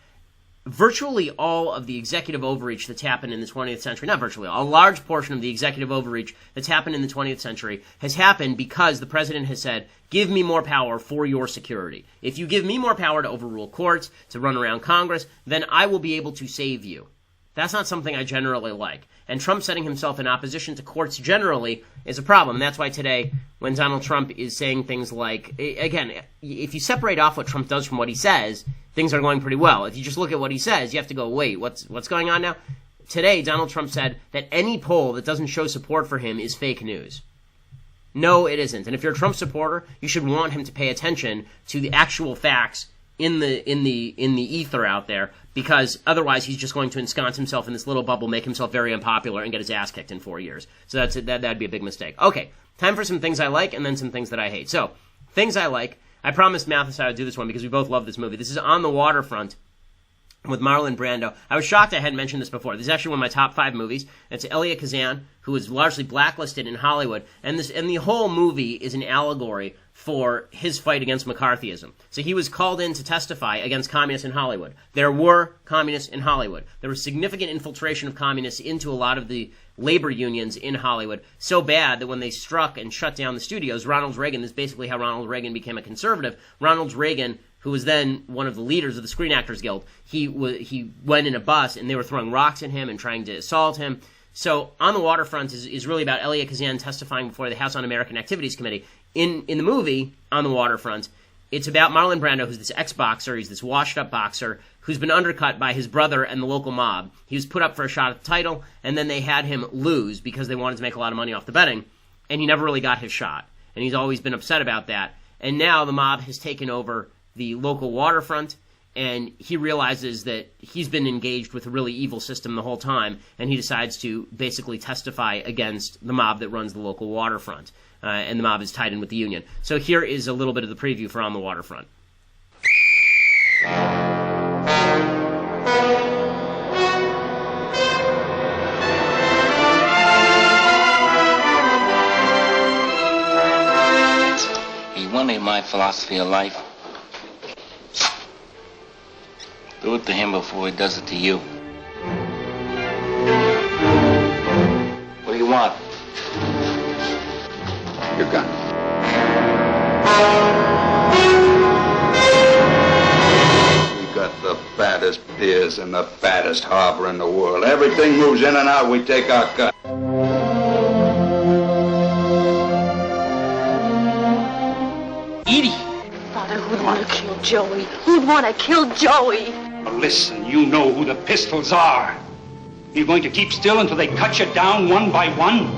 Virtually all of the executive overreach that's happened in the 20th century, not virtually all, a large portion of the executive overreach that's happened in the 20th century has happened because the president has said, give me more power for your security. If you give me more power to overrule courts, to run around Congress, then I will be able to save you. That's not something I generally like. And Trump setting himself in opposition to courts generally is a problem. And that's why today, when Donald Trump is saying things like, again, if you separate off what Trump does from what he says, things are going pretty well. If you just look at what he says, you have to go, wait, what's going on now? Today, Donald Trump said that any poll that doesn't show support for him is fake news. No, it isn't. And if you're a Trump supporter, you should want him to pay attention to the actual facts in the ether out there, because otherwise he's just going to ensconce himself in this little bubble, make himself very unpopular, and get his ass kicked in 4 years. So that'd be a big mistake. Okay, time for some things I like and then some things that I hate. So, things I like. I promised Mathis I would do this one because we both love this movie. This is On the Waterfront with Marlon Brando. I was shocked I hadn't mentioned this before. This is actually one of my top 5 movies. It's Elia Kazan, who is largely blacklisted in Hollywood, and the whole movie is an allegory for his fight against McCarthyism. So he was called in to testify against communists in Hollywood. There were communists in Hollywood. There was significant infiltration of communists into a lot of the labor unions in Hollywood, so bad that when they struck and shut down the studios, Ronald Reagan, this is basically how Ronald Reagan became a conservative. Ronald Reagan, who was then one of the leaders of the Screen Actors Guild, he went in a bus and they were throwing rocks at him and trying to assault him. So On the Waterfront is really about Elia Kazan testifying before the House Un-American Activities Committee. In the movie On the Waterfront, it's about Marlon Brando, who's this ex-boxer. He's this washed-up boxer who's been undercut by his brother and the local mob. He was put up for a shot at the title, and then they had him lose because they wanted to make a lot of money off the betting, and he never really got his shot. And he's always been upset about that. And now the mob has taken over the local waterfront, and he realizes that he's been engaged with a really evil system the whole time, and he decides to basically testify against the mob that runs the local waterfront. And the mob is tied in with the union. So here is a little bit of the preview for On the Waterfront. He wanted my philosophy of life. Do it to him before he does it to you. What do you want? Your gun. We got the fattest piers and the fattest harbor in the world. Everything moves in and out, we take our cut. Edie! Father, who'd want to kill Joey? Who'd want to kill Joey? Now listen, you know who the pistols are. You're going to keep still until they cut you down one by one?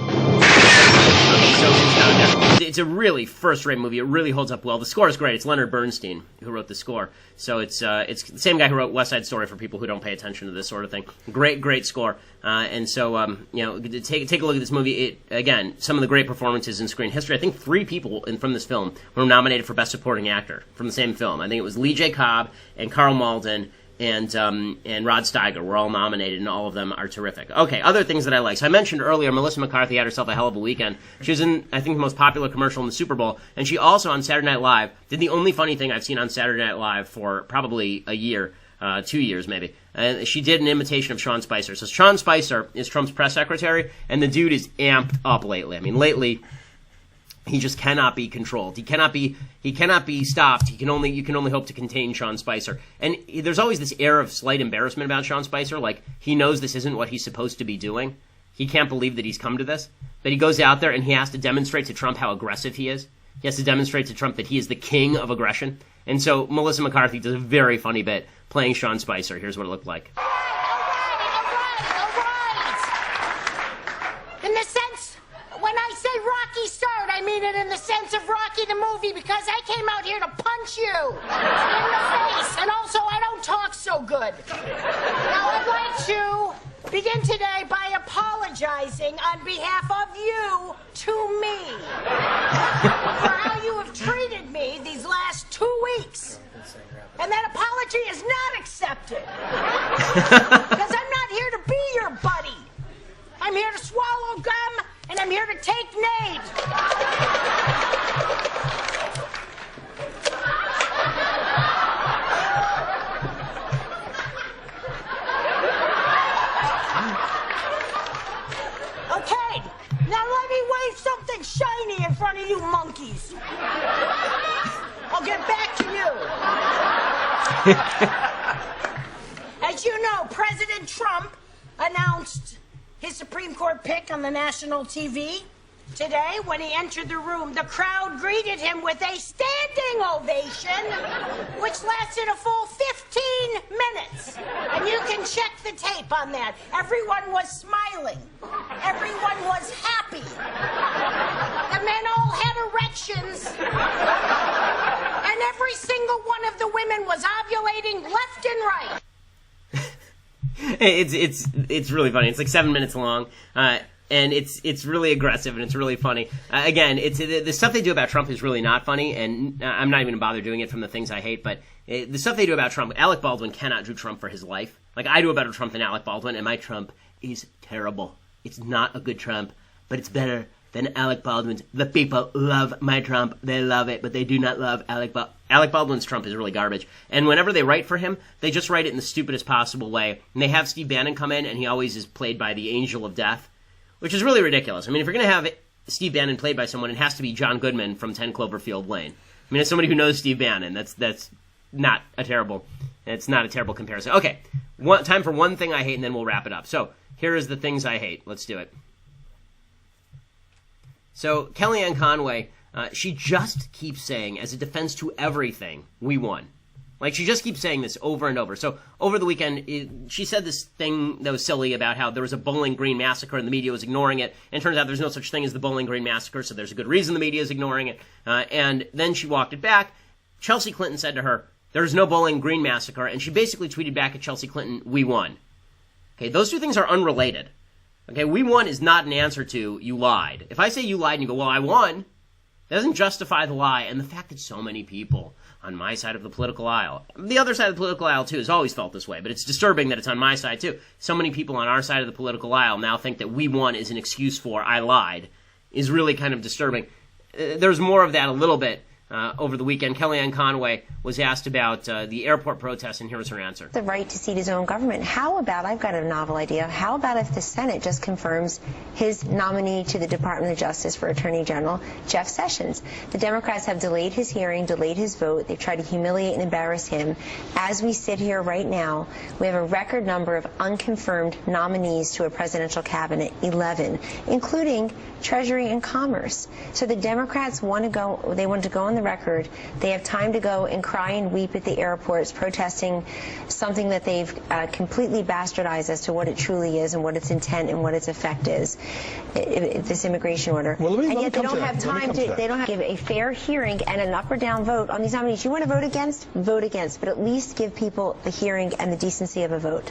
It's a really first-rate movie. It really holds up well. The score is great. It's Leonard Bernstein who wrote the score. So it's the same guy who wrote West Side Story for people who don't pay attention to this sort of thing. Great score. And so, take a look at this movie. Again, some of the great performances in screen history. I think 3 people from this film were nominated for Best Supporting Actor from the same film. I think it was Lee J. Cobb and Carl Malden and Rod Steiger were all nominated, and all of them are terrific. Okay, other things that I like. So I mentioned earlier, Melissa McCarthy had herself a hell of a weekend. She was in, I think, the most popular commercial in the Super Bowl, and she also, on Saturday Night Live, did the only funny thing I've seen on Saturday Night Live for probably a year, 2 years maybe. And she did an imitation of Sean Spicer. So Sean Spicer is Trump's press secretary, and the dude is amped up lately. I mean, lately, he just cannot be controlled. He cannot be stopped. You can only hope to contain Sean Spicer. And there's always this air of slight embarrassment about Sean Spicer, like he knows this isn't what he's supposed to be doing. He can't believe that he's come to this. But he goes out there and he has to demonstrate to Trump how aggressive he is. He has to demonstrate to Trump that he is the king of aggression. And so Melissa McCarthy does a very funny bit playing Sean Spicer. Here's what it looked like. All right. In the sense, when I say Rocky Start, I I mean it in the sense of Rocky the movie, because I came out here to punch you in the face, and also I don't talk so good. Now, I'd like to begin today by apologizing on behalf of you to me for how you have treated me these last 2 weeks. And that apology is not accepted. Because I'm not here to be your buddy. I'm here to swallow gum, and I'm here to take names. Okay, now let me wave something shiny in front of you monkeys. I'll get back to you. As you know, President Trump announced his Supreme Court pick on the national TV today. When he entered the room, the crowd greeted him with a standing ovation, which lasted a full 15 minutes. And you can check the tape on that. Everyone was smiling. Everyone was happy. The men all had erections. And every single one of the women was ovulating left and right. It's really funny. It's like 7 minutes long, and it's really aggressive and it's really funny. Again, it's the stuff they do about Trump is really not funny, and I'm not even gonna bother doing it from the things I hate. But the stuff they do about Trump, Alec Baldwin cannot do Trump for his life. Like, I do a better Trump than Alec Baldwin, and my Trump is terrible. It's not a good Trump, but it's better than Alec Baldwin's. The people love my Trump. They love it, but they do not love Alec Baldwin's Trump is really garbage. And whenever they write for him, they just write it in the stupidest possible way. And they have Steve Bannon come in, and he always is played by the angel of death, which is really ridiculous. I mean, if you're going to have Steve Bannon played by someone, it has to be John Goodman from 10 Cloverfield Lane. I mean, as somebody who knows Steve Bannon, that's not a terrible comparison. Okay, time for one thing I hate, and then we'll wrap it up. So here is the things I hate. Let's do it. So Kellyanne Conway, she just keeps saying, as a defense to everything, we won. Like, she just keeps saying this over and over. So over the weekend, she said this thing that was silly about how there was a Bowling Green massacre and the media was ignoring it. And it turns out there's no such thing as the Bowling Green massacre, so there's a good reason the media is ignoring it. And then she walked it back. Chelsea Clinton said to her, there's no Bowling Green massacre. And she basically tweeted back at Chelsea Clinton, we won. Okay, those two things are unrelated. Okay, we won is not an answer to you lied. If I say you lied and you go, well, I won, that doesn't justify the lie. And the fact that so many people on my side of the political aisle, the other side of the political aisle too has always felt this way, but it's disturbing that it's on my side too. So many people on our side of the political aisle now think that we won is an excuse for I lied, is really kind of disturbing. There's more of that a little bit over the weekend. Kellyanne Conway was asked about the airport protests, and here was her answer. The right to seat his own government. How about, I've got a novel idea, how about if the Senate just confirms his nominee to the Department of Justice for Attorney General, Jeff Sessions? The Democrats have delayed his hearing, delayed his vote. They've tried to humiliate and embarrass him. As we sit here right now, we have a record number of unconfirmed nominees to a presidential cabinet, 11, including Treasury and Commerce. So the Democrats want to go, they want to go on the record. They have time to go and cry and weep at the airports, protesting something that they've completely bastardized as to what it truly is and what its intent and what its effect is, this immigration order. Well, and yet they don't have time to, they don't have to give a fair hearing and an up or down vote on these nominees. You want to vote against, but at least give people the hearing and the decency of a vote.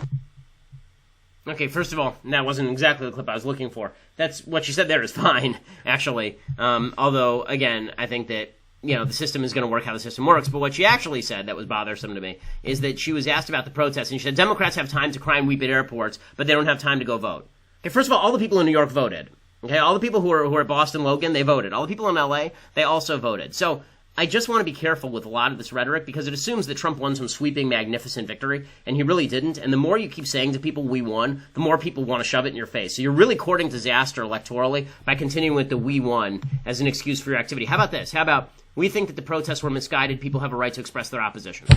Okay, first of all, that wasn't exactly the clip I was looking for. That's what she said there is fine, actually. Although, again, I think that, you know, the system is going to work how the system works. But what she actually said that was bothersome to me is that she was asked about the protests, and she said Democrats have time to cry and weep at airports, but they don't have time to go vote. Okay, first of all the people in New York voted. Okay, all the people who are at Boston Logan, they voted. All the people in L.A., they also voted. So I just want to be careful with a lot of this rhetoric because it assumes that Trump won some sweeping, magnificent victory, and he really didn't. And the more you keep saying to people, we won, the more people want to shove it in your face. So you're really courting disaster electorally by continuing with the we won as an excuse for your activity. How about this? How about we think that the protests were misguided, people have a right to express their opposition.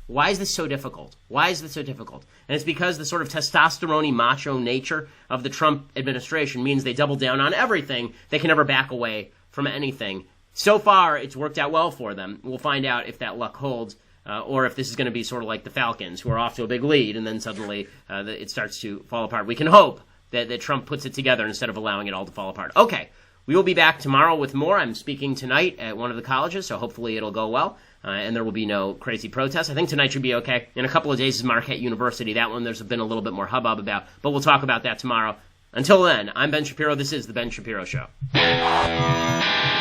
Why is this so difficult? Why is this so difficult? And it's because the sort of testosterone-y macho nature of the Trump administration means they double down on everything. They can never back away from anything. So far, it's worked out well for them. We'll find out if that luck holds, or if this is going to be sort of like the Falcons, who are off to a big lead, and then suddenly it starts to fall apart. We can hope that Trump puts it together instead of allowing it all to fall apart. Okay, We will be back tomorrow with more. I'm speaking tonight at one of the colleges, so hopefully it'll go well, and there will be no crazy protests. I think tonight should be okay. In a couple of days is Marquette University. That one there's been a little bit more hubbub about, but we'll talk about that tomorrow. Until then, I'm Ben Shapiro. This is The Ben Shapiro Show.